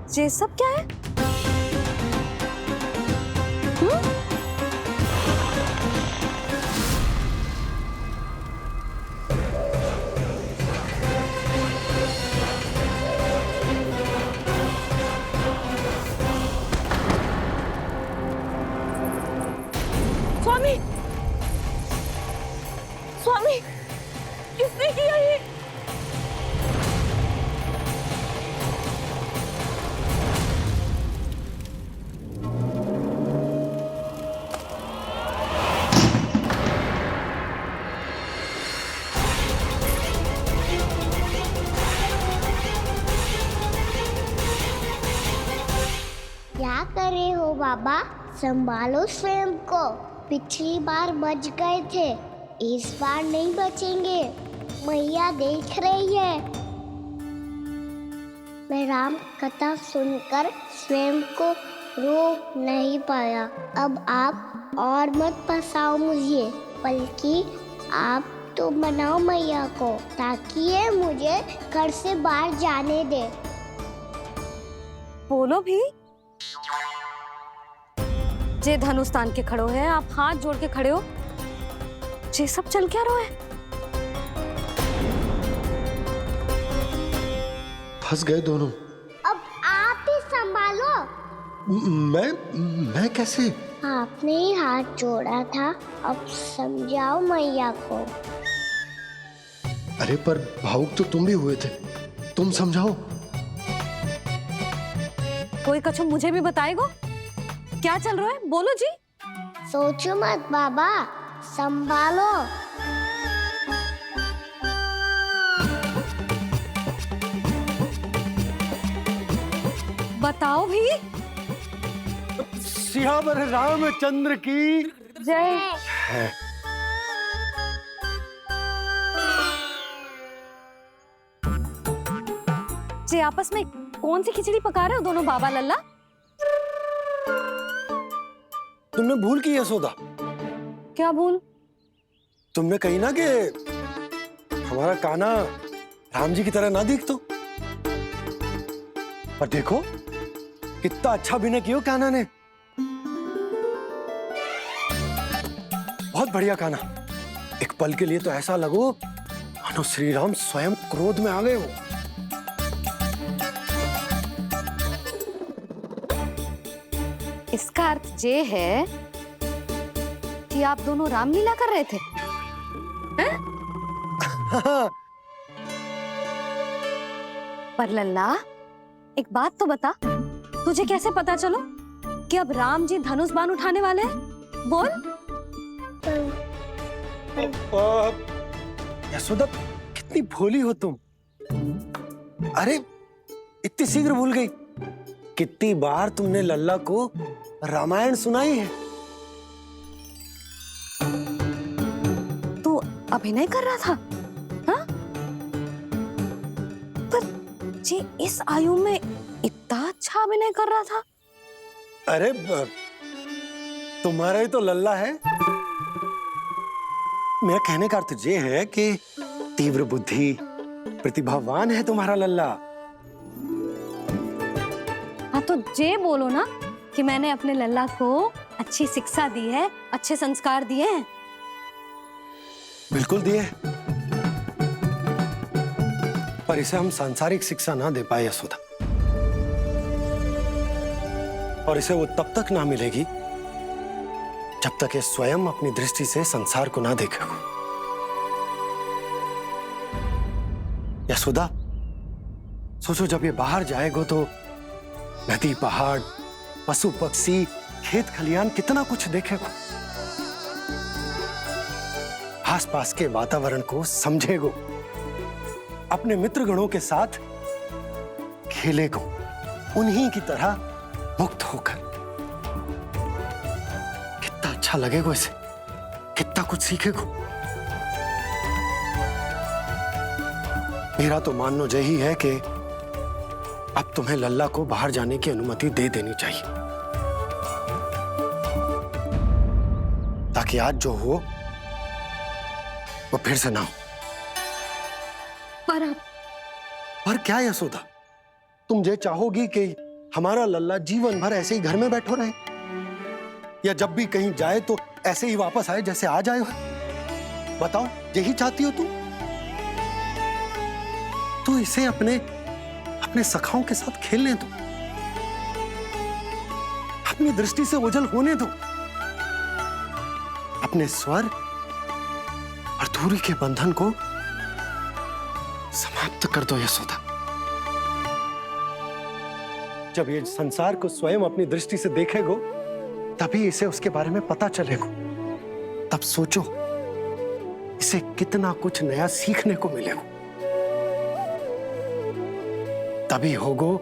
ये सब क्या है? स्वामी, स्वामी, किसने किया ये? क्या कर रहे हो बाबा? संभालो स्वयं को। पिछली बार बच गए थे, इस बार नहीं बचेंगे। मैया देख रही है। मैं राम कथा सुनकर स्वयं को रोक नहीं पाया। अब आप और मत फंसाओ मुझे, बल्कि आप तो मनाओ मैया को, ताकि ये मुझे घर से बाहर जाने दे। बोलो भी। जे धनुष तान के खड़ो है, आप हाथ जोड़ के खड़े हो। ये सब चल क्या रहा है? फंस गए दोनों। अब आप ही संभालो। मैं कैसे? आपने ही हाथ जोड़ा था, अब समझाओ मैया को। अरे पर भावुक तो तुम भी हुए थे, तुम समझाओ। कोई कछु मुझे भी बताएगो? क्या चल रहा है? बोलो जी। सोचो मत बाबा, संभालो। बताओ भी। सियावर रामचंद्र की जय। है। जे आपस में कौन सी खिचड़ी पका रहे हो दोनों बाबा लल्ला? तुमने भूल की यशोदा? क्या भूल? तुमने कही ना कि हमारा कान्हा राम जी की तरह ना दिख तो। पर देखो कितना अच्छा अभिनय किया कान्हा ने। बहुत बढ़िया कान्हा। एक पल के लिए तो ऐसा लगो मानो श्री राम स्वयं क्रोध में आ गए हो। इसका अर्थ ये है कि आप दोनों रामलीला कर रहे थे, हैं? पर लल्ला, एक बात तो बता, तुझे कैसे पता चलो कि अब राम जी धनुष बाण उठाने वाले हैं? बोल। यशोदा कितनी भोली हो तुम। अरे इतनी शीघ्र भूल गई। कितनी बार तुमने लल्ला को रामायण सुनाई है। तू अभिनय कर रहा था, हाँ? पर जे इस आयु में इतना अच्छा अभिनय कर रहा था। अरे तुम्हारा ही तो लल्ला है। मेरा कहने का अर्थ ये है कि तीव्र बुद्धि, प्रतिभावान है तुम्हारा लल्ला। हाँ तो जे बोलो ना कि मैंने अपने लल्ला को अच्छी शिक्षा दी है, अच्छे संस्कार दिए हैं। बिल्कुल दिए, पर इसे हम सांसारिक शिक्षा ना दे पाए यशोदा। और इसे वो तब तक ना मिलेगी जब तक ये स्वयं अपनी दृष्टि से संसार को ना देखेगा। यशोदा सोचो, जब ये बाहर जाएगा तो नदी, पहाड़, पशु पक्षी, खेत खलियान कितना कुछ देखेगा। आसपास के वातावरण को समझेगो, अपने मित्रगणों के साथ खेलेगो, उन्हीं की तरह मुक्त होकर। कितना अच्छा लगेगा इसे, कितना कुछ सीखेगो। मेरा तो मानना यही है कि अब तुम्हें लल्ला को बाहर जाने की अनुमति दे देनी चाहिए, ताकि आज जो हो वो फिर से ना हो। पर पर क्या यशोदा, तुम ये चाहोगी कि हमारा लल्ला जीवन भर ऐसे ही घर में बैठो रहे, या जब भी कहीं जाए तो ऐसे ही वापस आए जैसे आज आए हो? बताओ, यही चाहती हो तुम? तो इसे अपने अपने सखाओं के साथ खेलने दो, अपनी दृष्टि से ओझल होने दो, अपने स्वर और दूरी के बंधन को समाप्त कर दो यशोदा। जब ये संसार को स्वयं अपनी दृष्टि से देखेगो, तभी इसे उसके बारे में पता चलेगा। तब सोचो, इसे कितना कुछ नया सीखने को मिलेगा। तभी होगो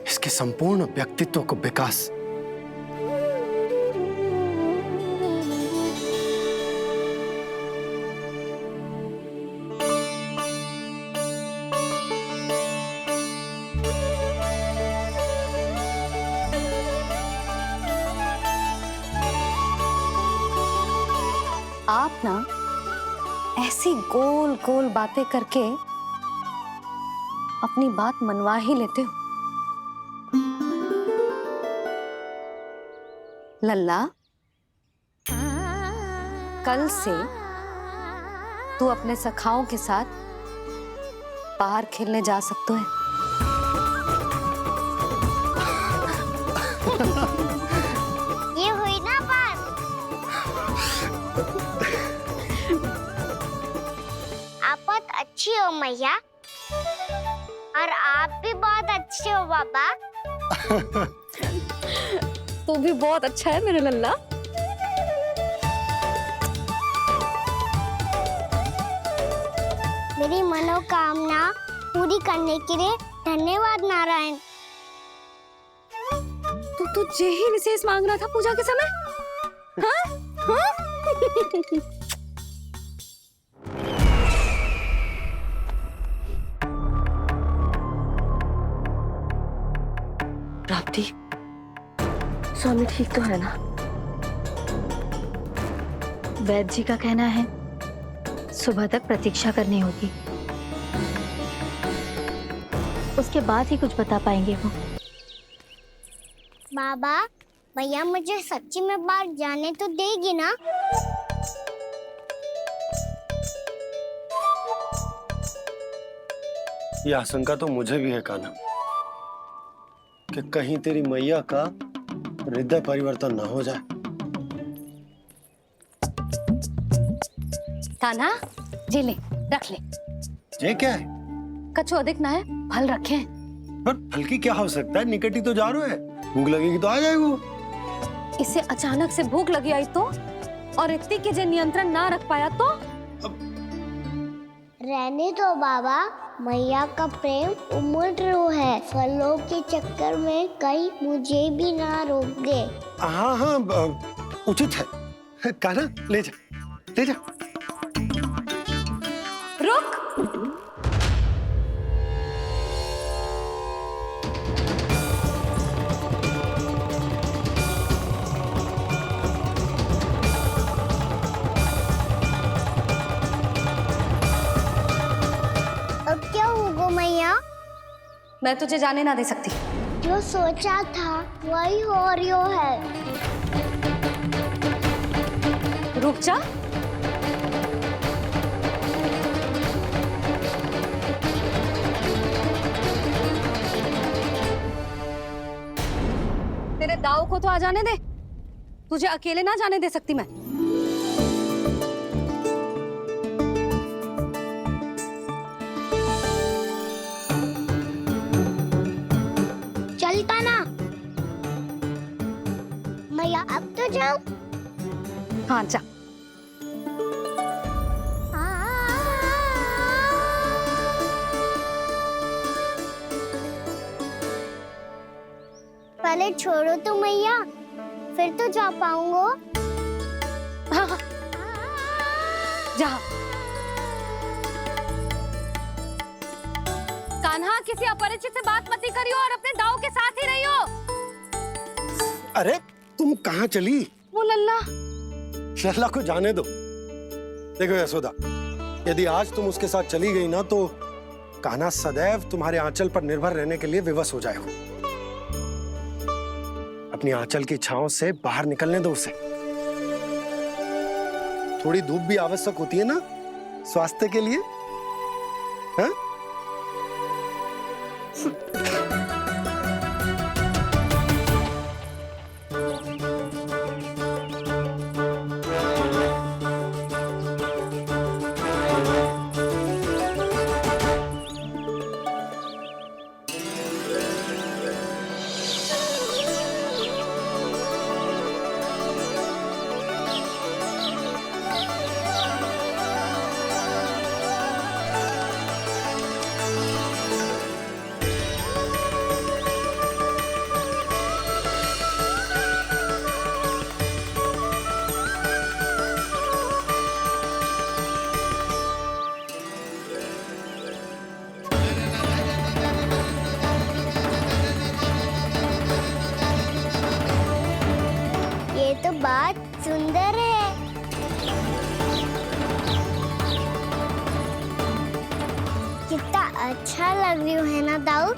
इसके संपूर्ण व्यक्तित्व को विकास। आप ना ऐसी गोल गोल बातें करके अपनी बात मनवा ही लेते हो। लल्ला, कल से तू अपने सखाओं के साथ बाहर खेलने जा सकते है। ये हुई ना बात। आप बहुत अच्छी हो मैया, और आप भी बहुत अच्छे हो पापा। तू भी बहुत अच्छा है मेरे लल्ला। मेरी मनोकामना पूरी करने के लिए धन्यवाद नारायण। तू यही विशेष मांग रहा था पूजा के समय? हाँ? हाँ? प्राप्ति, स्वामी ठीक तो है ना? वैद्य जी का कहना है सुबह तक प्रतीक्षा करनी होगी, उसके बाद ही कुछ बता पाएंगे वो। बाबा, भैया मुझे सच्ची में बाहर जाने तो देगी ना? ये आशंका तो मुझे भी है कान्हा, कि कहीं तेरी मैया का हृदय परिवर्तन ना हो जाए। कान्हा, जी ले, रख ले। ये क्या है? कछु अधिक ना है, फल रखे हैं। पर फल की क्या हो सकता है? निकट ही तो जा रहे हैं, भूख लगेगी तो आ जाएगा वो। इसे अचानक से भूख लगी आई तो, और इतनी के जे नियंत्रण ना रख पाया तो? रहने दो बाबा, मैया का प्रेम उमड़ रहा है। फलों के चक्कर में कहीं मुझे भी ना रोक दे। हाँ हाँ, उचित है। कान्हा, ले जा, ले जा। रुक। अब क्या होगा मैया? मैं तुझे जाने ना दे सकती। जो सोचा था वही हो रही है। रुक जा। तेरे दाव को तो आ जाने दे, तुझे अकेले ना जाने दे सकती मैं। चलता ना मैया, अब तो जाओ। हाँ जा। पहले छोड़ो तो मैया, फिर तो जा पाऊंगा। हाँ हाँ, जा। कान्हा, किसी अपरिचित से बात मत करियो और अपने दाव के साथ ही रहियो। अरे तुम कहाँ चली? वो लल्ला। लल्ला को जाने दो। देखो यशोदा, यदि आज तुम उसके साथ चली गई ना, तो कान्हा सदैव तुम्हारे आंचल पर निर्भर रहने के लिए विवश हो जाएगा। अपनी आंचल की छांव से बाहर निकलने दो उसे। थोड़ी धूप भी आवश्यक होती है ना स्वास्थ्य के लिए, हाँ? ये तो बात सुंदर है। कितना अच्छा लग रही है ना दाऊद?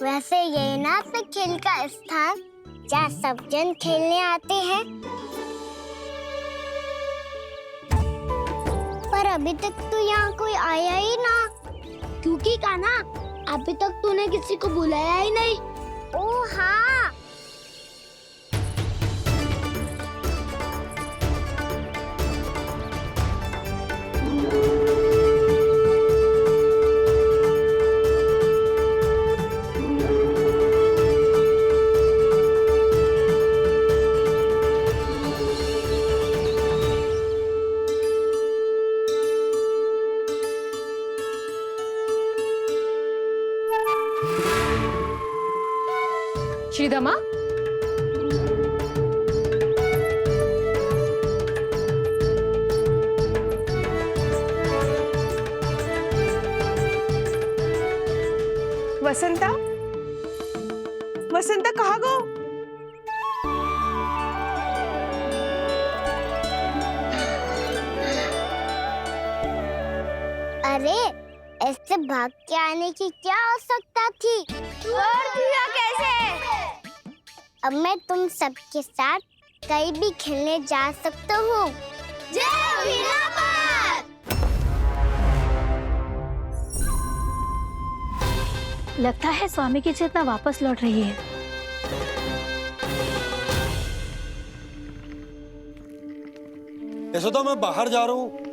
वैसे ये ना तो खेल का स्थान जहाँ सब जन खेलने आते हैं, पर अभी तक तो यहाँ कोई आया ही ना। क्योंकि कान्हा, अभी तक तूने किसी को बुलाया ही नहीं। ओह हाँ, श्रीदमा, वसंता, वसंता कहाँ गो? अरे ऐसे भाग के आने की क्या आवश्यकता थी? और दिया कैसे? अब मैं तुम सबके साथ कहीं भी खेलने जा सकता हूँ। जय वीरापात! लगता है स्वामी की चेतना वापस लौट रही है। ऐसा तो मैं बाहर जा रहा हूँ।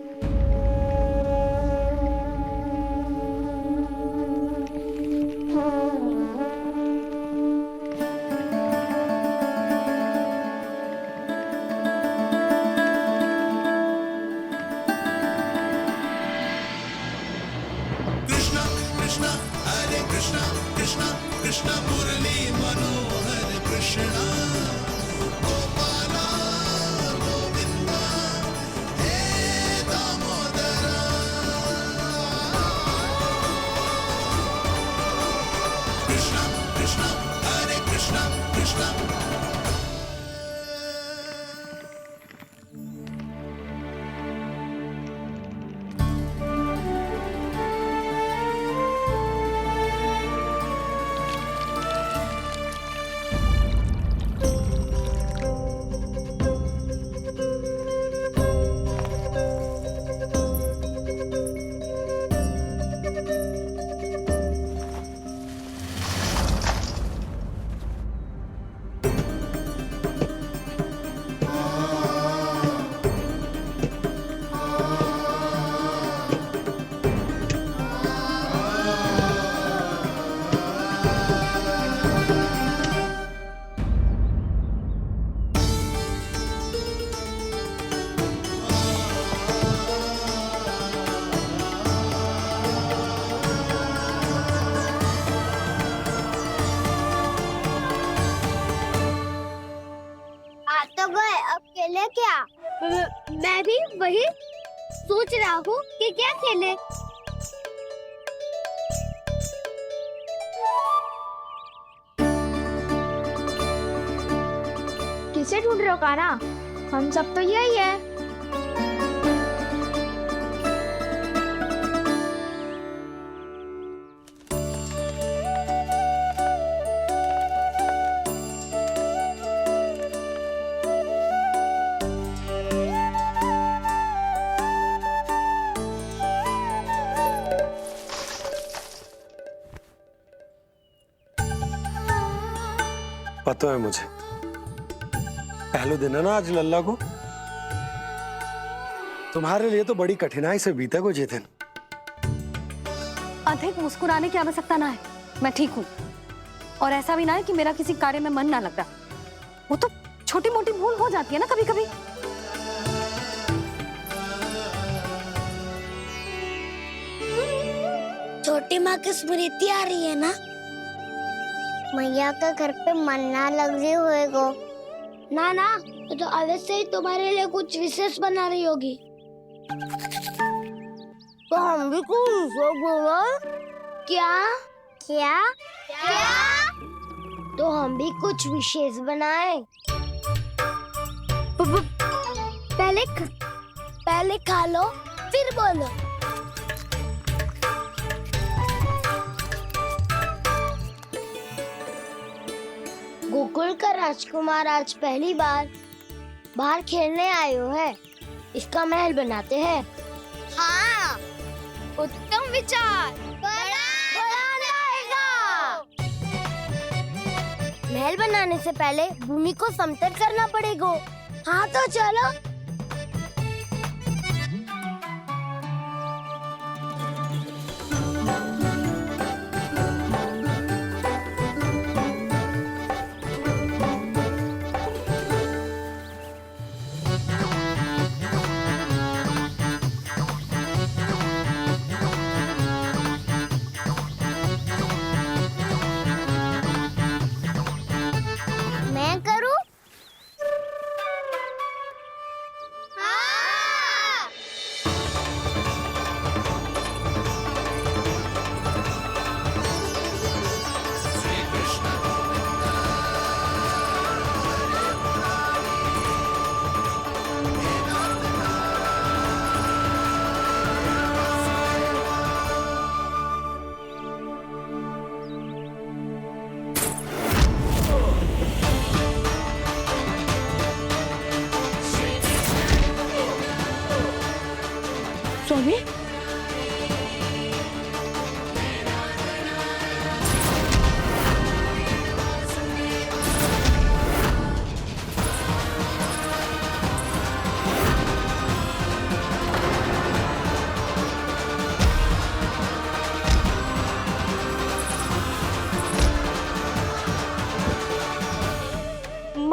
खेले क्या? मैं भी वही सोच रहा हूँ कि क्या खेले। से ढूंढ रहे हो कान्हा? हम सब तो यही है। पता है मुझे, पहले दिन है ना आज लल्ला को। तुम्हारे लिए तो बड़ी कठिनाई से बीता को ये दिन। अधिक मुस्कुराने की आवश्यकता ना है, मैं ठीक हूँ। और ऐसा भी ना है कि मेरा किसी कार्य में मन ना लग रहा। वो तो छोटी मोटी भूल हो जाती है ना कभी कभी। छोटी माँ की स्मृति आ रही है ना? मैया के घर पे मन ना लग रही होएगो। ना ना, ये तो अवश्य ही तुम्हारे लिए कुछ विशेष बना रही होगी। तो हम भी कुछ विशेष बोलो। क्या क्या क्या? तो हम भी कुछ विशेष बनाए। पहले खा लो फिर बोलो। गोकुल का राजकुमार आज पहली बार बाहर खेलने आए हो है। इसका महल बनाते हैं। हाँ, उत्तम विचार। बड़ा रहेगा। महल बनाने से पहले भूमि को समतल करना पड़ेगा। हाँ तो चलो। मैं करूं? हाँ। स्वामी,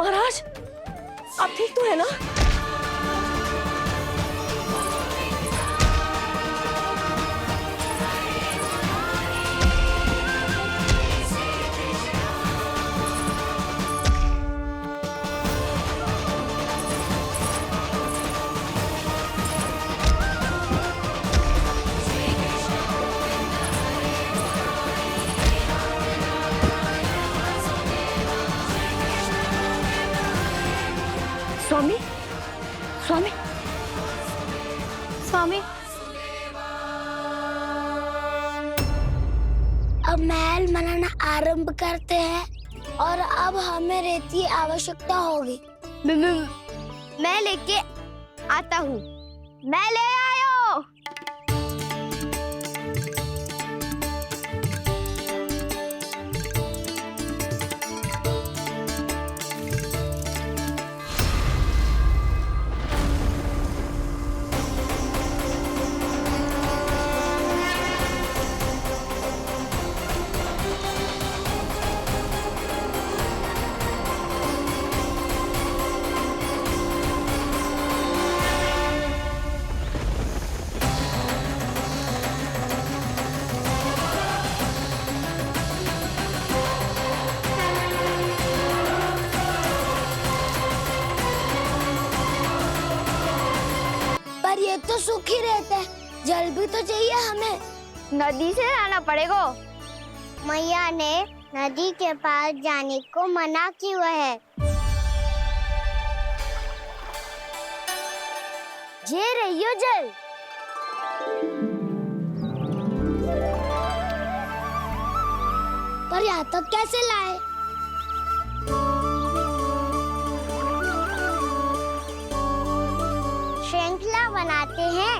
महाराज आप ठीक तो है ना? स्वामी, स्वामी, स्वामी। अब महल बनाना आरंभ करते हैं और अब हमें रेत की आवश्यकता होगी। मैं लेके आता हूँ। मैं ले आयो। ये तो सूखी रहता है, जल भी तो चाहिए हमें। नदी से लाना पड़ेगा। मैया ने नदी के पास जाने को मना किया है। जे रहियो जल। पर यहाँ तक कैसे लाए? श्रृंखला बनाते हैं।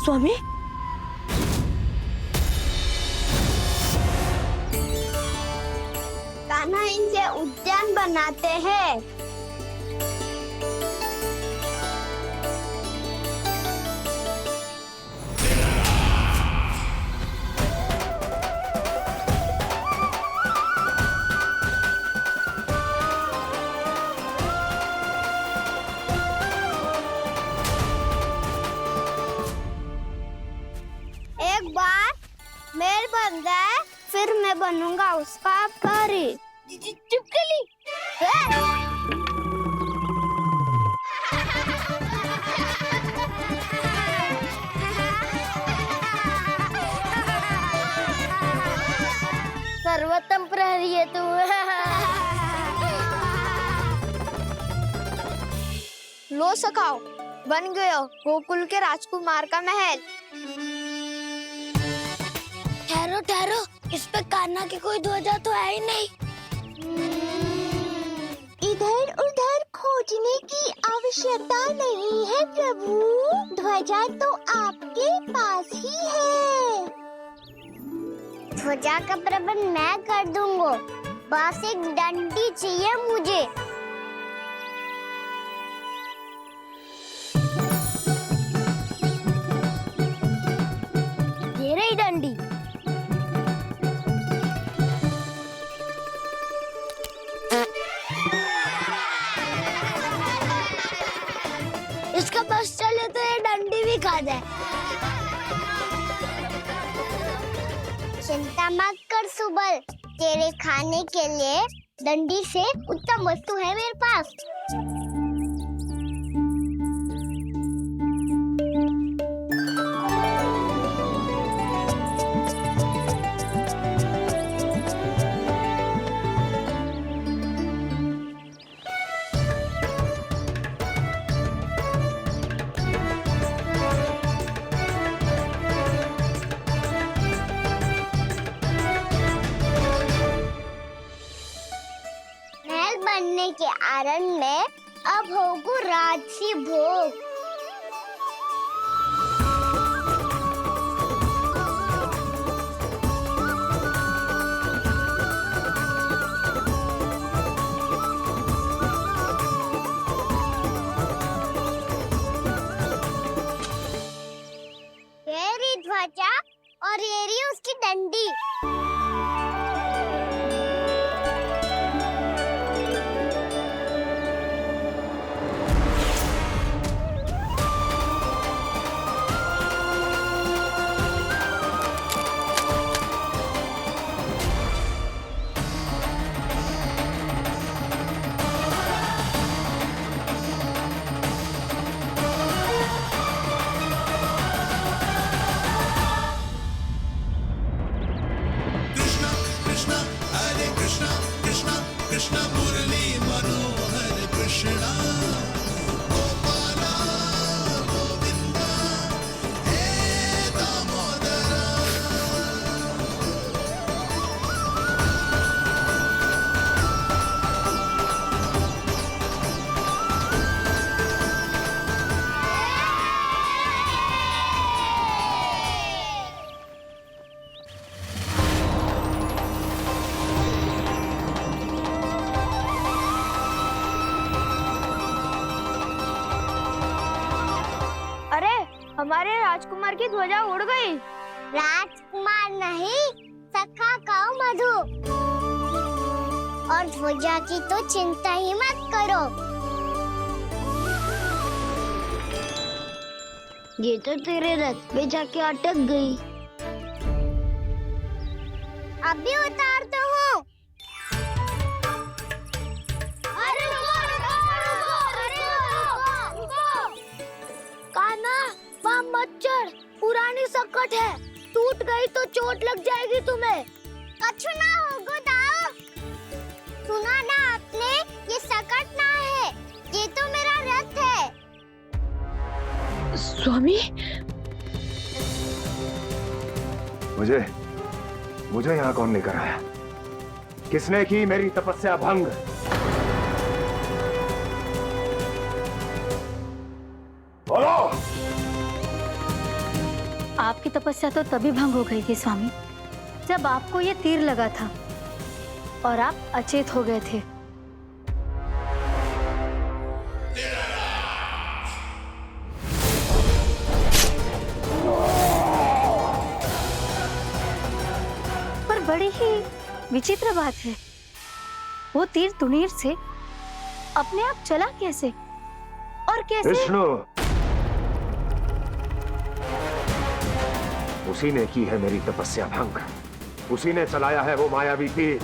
स्वामी, कान्हा इनसे उद्यान बनाते हैं। एक बार मेल बन जाए फिर मैं बनूंगा उसका परी। चिपकली। सर्वोत्तम प्रहरी है तू। लो सखाओ, बन गयो गोकुल के राजकुमार का महल। ठहरो ठहरो, इस पे कान्हा की कोई ध्वजा तो है ही नहीं। इधर उधर खोजने की आवश्यकता नहीं है प्रभु, ध्वजा तो आपके पास ही है। ध्वजा का प्रबंध मैं कर दूंगा, बस एक डंडी चाहिए मुझे। ये रही डंडी। इसका बस चले तो ये डंडी भी खा जाए। चिंता मत कर सुबल, तेरे खाने के लिए डंडी से उत्तम वस्तु है मेरे पास। बनने के आनंद में अब होगू राजसी भोग। ये रही ध्वजा और ये रही उसकी डंडी। हमारे राजकुमार की ध्वजा उड़ गई। राजकुमार नहीं, सखा कहो मधु। और ध्वजा की तो चिंता ही मत करो। ये तो तेरे रथ पे जाके अटक गई। अभी उतारता हूँ। अरे कान्हा, वहाँ मत चढ़, पुरानी सकट है, टूट गई तो चोट लग जाएगी तुम्हें। कछु ना होगा दाऊ। सुना ना आपने, ये सकट ना है, ये तो मेरा रथ है। स्वामी, मुझे यहाँ कौन लेकर आया? किसने की मेरी तपस्या भंग? बोलो। आपकी तपस्या तो तभी भंग हो गई थी स्वामी, जब आपको ये तीर लगा था और आप अचेत हो गए थे। पर बड़ी ही विचित्र बात है, वो तीर तुनीर से अपने आप चला कैसे और कैसे? विष्णु, उसी ने की है मेरी तपस्या भंग, उसी ने चलाया है वो मायावी तीर।